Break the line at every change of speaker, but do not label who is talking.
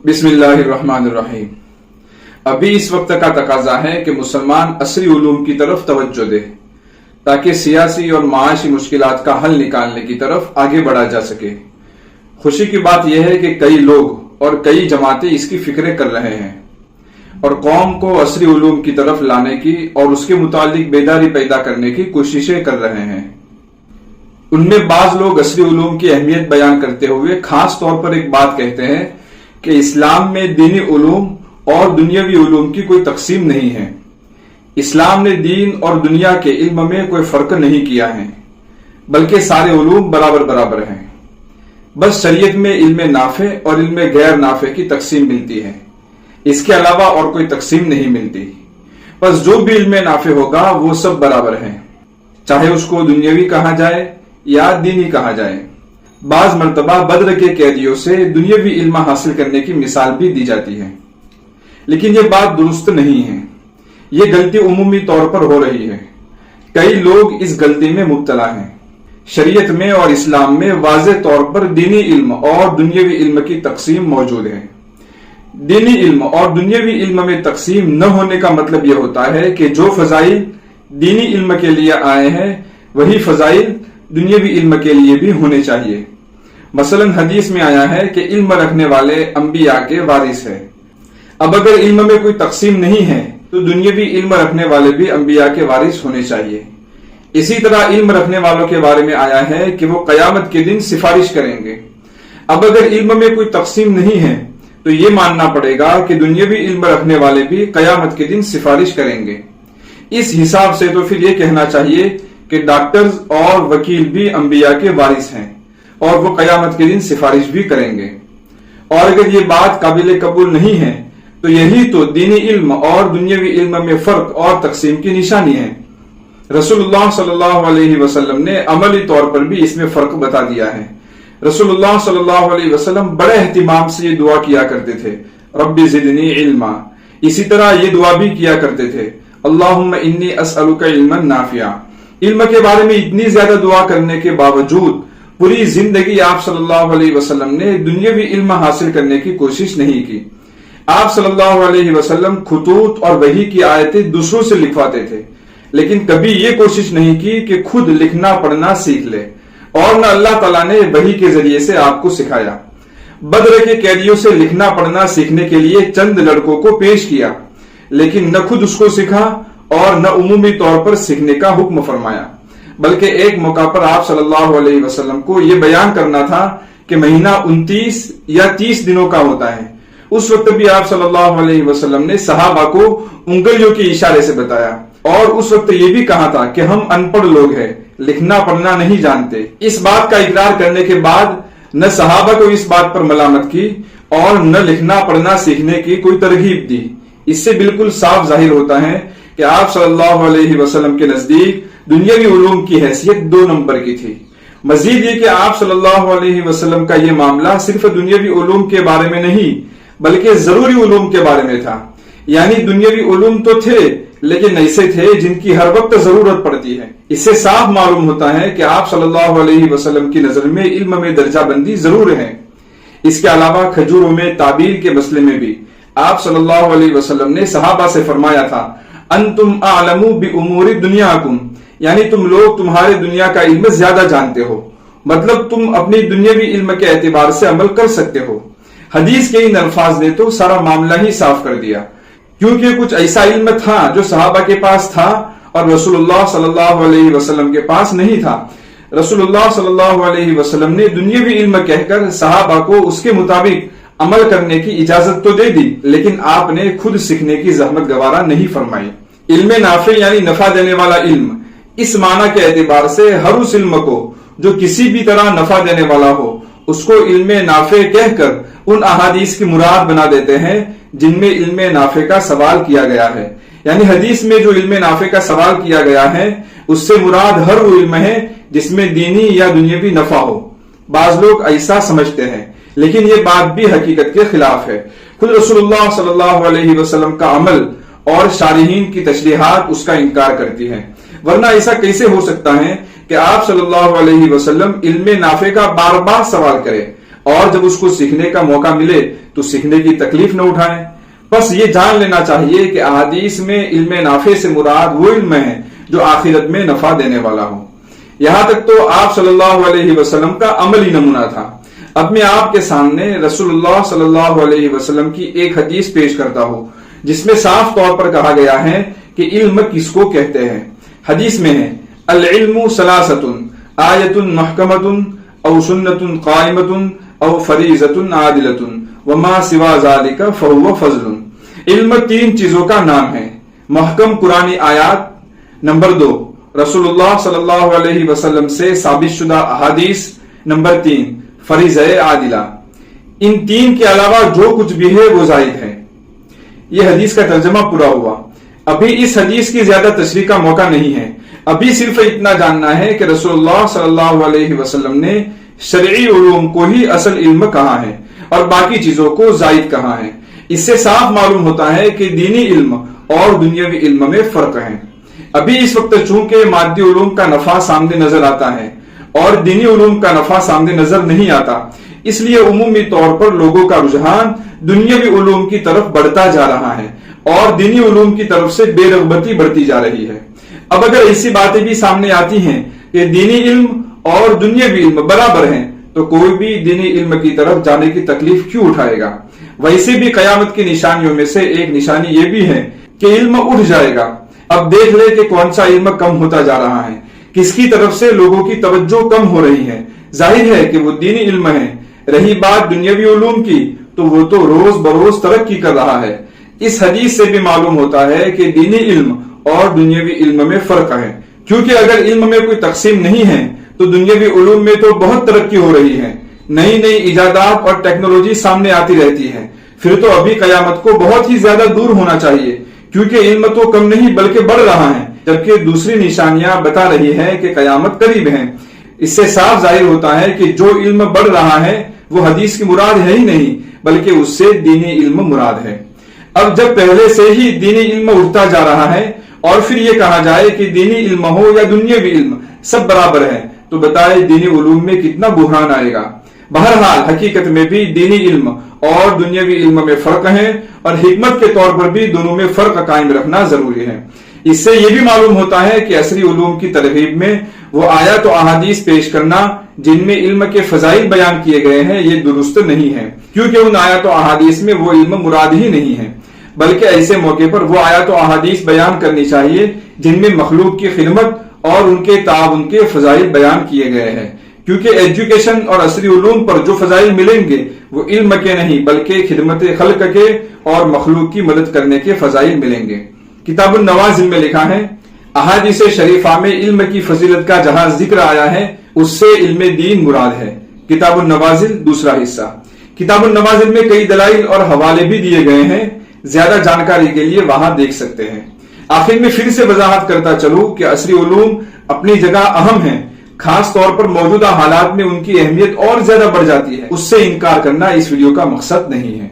بسم اللہ الرحمن الرحیم۔ ابھی اس وقت کا تقاضا ہے کہ مسلمان عصری علوم کی طرف توجہ دے تاکہ سیاسی اور معاشی مشکلات کا حل نکالنے کی طرف آگے بڑھا جا سکے۔ خوشی کی بات یہ ہے کہ کئی لوگ اور کئی جماعتیں اس کی فکریں کر رہے ہیں اور قوم کو عصری علوم کی طرف لانے کی اور اس کے متعلق بیداری پیدا کرنے کی کوششیں کر رہے ہیں۔ ان میں بعض لوگ عصری علوم کی اہمیت بیان کرتے ہوئے خاص طور پر ایک بات کہتے ہیں کہ اسلام میں دینی علوم اور دنیاوی علوم کی کوئی تقسیم نہیں ہے۔ اسلام نے دین اور دنیا کے علم میں کوئی فرق نہیں کیا ہے، بلکہ سارے علوم برابر برابر ہیں۔ بس شریعت میں علم نافع اور علم غیر نافع کی تقسیم ملتی ہے، اس کے علاوہ اور کوئی تقسیم نہیں ملتی۔ بس جو بھی علم نافع ہوگا وہ سب برابر ہیں، چاہے اس کو دنیاوی کہا جائے یا دینی کہا جائے۔ بعض مرتبہ بدر کے قیدیوں سے دنیاوی علم حاصل کرنے کی مثال بھی دی جاتی ہے، لیکن یہ بات درست نہیں ہے۔ یہ غلطی عمومی طور پر ہو رہی ہے، کئی لوگ اس غلطی میں مبتلا ہیں۔ شریعت میں اور اسلام میں واضح طور پر دینی علم اور دنیاوی علم کی تقسیم موجود ہے۔ دینی علم اور دنیاوی علم میں تقسیم نہ ہونے کا مطلب یہ ہوتا ہے کہ جو فضائل دینی علم کے لیے آئے ہیں وہی فضائل دنیاوی علم کے لیے بھی ہونے چاہیے۔ مثلا حدیث میں آیا ہے کہ علم رکھنے والے انبیاء کے وارث ہیں۔ اب اگر علم میں کوئی تقسیم نہیں ہے تو دنیاوی علم رکھنے والے بھی انبیاء کے وارث ہونے چاہیے۔ اسی طرح علم رکھنے والوں کے بارے میں آیا ہے کہ وہ قیامت کے دن سفارش کریں گے۔ اب اگر علم میں کوئی تقسیم نہیں ہے تو یہ ماننا پڑے گا کہ دنیاوی علم رکھنے والے بھی قیامت کے دن سفارش کریں گے۔ اس حساب سے تو پھر یہ کہنا چاہیے کہ ڈاکٹرز اور وکیل بھی انبیاء کے وارث ہیں اور وہ قیامت کے دن سفارش بھی کریں گے۔ اور اگر یہ بات قابل قبول نہیں ہے تو یہی تو دینی علم اور دنیاوی علم میں فرق اور تقسیم کی نشانی ہے۔ رسول اللہ صلی اللہ علیہ وسلم نے عملی طور پر بھی اس میں فرق بتا دیا ہے۔ رسول اللہ صلی اللہ علیہ وسلم بڑے اہتمام سے یہ دعا کیا کرتے تھے، رب زدنی علما۔ اسی طرح یہ دعا بھی کیا کرتے تھے، اللہم انی اسألک علما نافعا۔ علم کے بارے میں اتنی زیادہ دعا کرنے کے باوجود پوری زندگی آپ صلی اللہ علیہ وسلم نے دنیاوی علم حاصل کرنے کی کوشش نہیں کی۔ آپ صلی اللہ علیہ وسلم خطوط اور وحی کی آیتیں دوسروں سے لکھواتے تھے، لیکن کبھی یہ کوشش نہیں کی کہ خود لکھنا پڑھنا سیکھ لے، اور نہ اللہ تعالیٰ نے وحی کے ذریعے سے آپ کو سکھایا۔ بدر کے قیدیوں سے لکھنا پڑھنا سیکھنے کے لیے چند لڑکوں کو پیش کیا، لیکن نہ خود اس کو سیکھا اور نہ عمومی طور پر سیکھنے کا حکم فرمایا، بلکہ ایک موقع پر آپ صلی اللہ علیہ وسلم کو یہ بیان کرنا تھا کہ مہینہ 29 یا 30 دنوں کا ہوتا ہے۔ اس وقت بھی آپ صلی اللہ علیہ وسلم نے صحابہ کو انگلیوں کے اشارے سے بتایا، اور اس وقت یہ بھی کہا تھا کہ ہم ان پڑھ لوگ ہیں، لکھنا پڑھنا نہیں جانتے۔ اس بات کا اقرار کرنے کے بعد نہ صحابہ کو اس بات پر ملامت کی اور نہ لکھنا پڑھنا سیکھنے کی کوئی ترغیب دی۔ اس سے بالکل صاف ظاہر ہوتا ہے کہ آپ صلی اللہ علیہ وسلم کے نزدیک دنیاوی علوم کی حیثیت 2 نمبر کی تھی۔ مزید یہ کہ آپ صلی اللہ علیہ وسلم کا یہ معاملہ صرف دنیاوی علوم کے بارے میں نہیں بلکہ ضروری علوم کے بارے میں تھا۔ یعنی دنیاوی علوم تو تھے لیکن ایسے تھے جن کی ہر وقت ضرورت پڑتی ہے۔ اس سے صاف معلوم ہوتا ہے کہ آپ صلی اللہ علیہ وسلم کی نظر میں علم میں درجہ بندی ضرور ہے۔ اس کے علاوہ کھجوروں میں تعبیر کے مسئلے میں بھی آپ صلی اللہ علیہ وسلم نے صحابہ سے فرمایا تھا، انتم اعلم بامور دنیاکم، یعنی تم لوگ تمہارے دنیا کا علم زیادہ جانتے ہو، مطلب تم اپنی دنیاوی علم کے اعتبار سے عمل کر سکتے ہو۔ حدیث کے ان الفاظ نے تو سارا معاملہ ہی صاف کر دیا، کیونکہ کچھ ایسا علم تھا جو صحابہ کے پاس تھا اور رسول اللہ صلی اللہ علیہ وسلم کے پاس نہیں تھا۔ رسول اللہ صلی اللہ علیہ وسلم نے دنیاوی علم کہہ کر صحابہ کو اس کے مطابق عمل کرنے کی اجازت تو دے دی، لیکن آپ نے خود سیکھنے کی زحمت گوارا نہیں فرمائی۔ علم نافع یعنی نفع دینے والا علم، اس معنی کے اعتبار سے ہر اس علم کو جو کسی بھی طرح نفع دینے والا ہو اس کو علم نافع کہہ کر ان احادیث کی مراد بنا دیتے ہیں جن میں علم نافع کا سوال کیا گیا ہے۔ یعنی حدیث میں جو علم نافع کا سوال کیا گیا ہے اس سے مراد ہر وہ علم ہے جس میں دینی یا دنیاوی نفع ہو۔ بعض لوگ ایسا سمجھتے ہیں، لیکن یہ بات بھی حقیقت کے خلاف ہے۔ خود رسول اللہ صلی اللہ علیہ وسلم کا عمل اور شارحین کی تشریحات اس کا انکار کرتی ہیں، ورنہ ایسا کیسے ہو سکتا ہے کہ آپ صلی اللہ علیہ وسلم علم نافع کا بار بار سوال کرے اور جب اس کو سیکھنے کا موقع ملے تو سیکھنے کی تکلیف نہ اٹھائیں۔ بس یہ جان لینا چاہیے کہ احادیث میں علم نافع سے مراد وہ علم ہے جو آخرت میں نفع دینے والا ہو۔ یہاں تک تو آپ صلی اللہ علیہ وسلم کا عملی نمونہ تھا۔ اب میں آپ کے سامنے رسول اللہ صلی اللہ علیہ وسلم کی ایک حدیث پیش کرتا ہوں جس میں صاف طور پر کہا گیا ہے کہ علم کس کو کہتے ہیں۔ حدیث میں ہے العلم ثلاثۃ آیۃ محکمۃ او سنۃ قائمۃ او فریضۃ عادلۃ وما سوا ذلک فهو فضل۔ علم تین چیزوں کا نام ہے، محکم قرآنی آیات، نمبر 2 رسول اللہ صلی اللہ علیہ وسلم سے ثابت شدہ احادیث، نمبر 3 فریضہ عادلہ۔ ان تین کے علاوہ جو کچھ بھی ہے وہ زائد ہے۔ یہ حدیث کا ترجمہ پورا ہوا۔ ابھی اس حدیث کی زیادہ تشریح کا موقع نہیں ہے، ابھی صرف اتنا جاننا ہے کہ رسول اللہ صلی اللہ علیہ وسلم نے شرعی علوم کو ہی اصل علم کہا ہے اور باقی چیزوں کو زائد کہا ہے۔ اس سے صاف معلوم ہوتا ہے کہ دینی علم اور دنیاوی علم میں فرق ہے۔ ابھی اس وقت چونکہ مادی علوم کا نفع سامنے نظر آتا ہے اور دینی علوم کا نفع سامنے نظر نہیں آتا، اس لیے عمومی طور پر لوگوں کا رجحان دنیاوی علوم کی طرف بڑھتا جا رہا ہے اور دینی علوم کی طرف سے بے رغبتی بڑھتی جا رہی ہے۔ اب اگر ایسی باتیں بھی سامنے آتی ہیں کہ دینی علم اور دنیاوی علم برابر ہیں تو کوئی بھی دینی علم کی طرف جانے کی تکلیف کیوں اٹھائے گا؟ ویسے بھی قیامت کی نشانیوں میں سے ایک نشانی یہ بھی ہے کہ علم اٹھ جائے گا۔ اب دیکھ لے کہ کون سا علم کم ہوتا جا رہا ہے، کس کی طرف سے لوگوں کی توجہ کم ہو رہی ہے۔ ظاہر ہے کہ وہ دینی علم ہے۔ رہی بات دنیاوی علوم کی تو وہ تو روز بروز ترقی کر رہا ہے۔ اس حدیث سے بھی معلوم ہوتا ہے کہ دینی علم اور دنیاوی علم میں فرق ہے، کیونکہ اگر علم میں کوئی تقسیم نہیں ہے تو دنیاوی علوم میں تو بہت ترقی ہو رہی ہے، نئی نئی ایجادات اور ٹیکنالوجی سامنے آتی رہتی ہے۔ پھر تو ابھی قیامت کو بہت ہی زیادہ دور ہونا چاہیے، کیونکہ علم تو کم نہیں بلکہ بڑھ رہا ہے، جبکہ دوسری نشانیاں بتا رہی ہے کہ قیامت قریب ہے۔ اس سے صاف ظاہر ہوتا ہے کہ جو علم بڑھ رہا ہے وہ حدیث کی مراد ہے ہی نہیں بلکہ اس سے دینی علم مراد ہے۔ اب جب پہلے سے ہی دینی علم اٹھتا جا رہا ہے اور پھر یہ کہا جائے کہ دینی علم ہو یا دنیاوی علم سب برابر ہے تو بتائے دینی علوم میں کتنا بحران آئے گا۔ بہرحال حقیقت میں بھی دینی علم اور دنیاوی علم میں فرق ہے اور حکمت کے طور پر بھی دونوں میں فرق قائم رکھنا ضروری ہے۔ اس سے یہ بھی معلوم ہوتا ہے کہ عصری علوم کی ترغیب میں وہ آیات و احادیث پیش کرنا جن میں علم کے فضائل بیان کیے گئے ہیں یہ درست نہیں ہے، کیونکہ ان آیات و احادیث میں وہ علم مراد ہی نہیں ہے، بلکہ ایسے موقع پر وہ آیات و احادیث بیان کرنی چاہیے جن میں مخلوق کی خدمت اور ان کے تعاون کے فضائل بیان کیے گئے ہیں، کیونکہ ایجوکیشن اور عصری علوم پر جو فضائل ملیں گے وہ علم کے نہیں بلکہ خدمت خلق کے اور مخلوق کی مدد کرنے کے فضائل ملیں گے۔ کتاب النوازل میں لکھا ہے احادیث شریفہ میں علم کی فضیلت کا جہاں ذکر آیا ہے اس سے علم دین مراد ہے۔ کتاب النوازل دوسرا حصہ۔ کتاب النوازل میں کئی دلائل اور حوالے بھی دیے گئے ہیں، زیادہ جانکاری کے لیے وہاں دیکھ سکتے ہیں۔ آخر میں پھر سے وضاحت کرتا چلوں کہ عصری علوم اپنی جگہ اہم ہیں، خاص طور پر موجودہ حالات میں ان کی اہمیت اور زیادہ بڑھ جاتی ہے، اس سے انکار کرنا اس ویڈیو کا مقصد نہیں ہے۔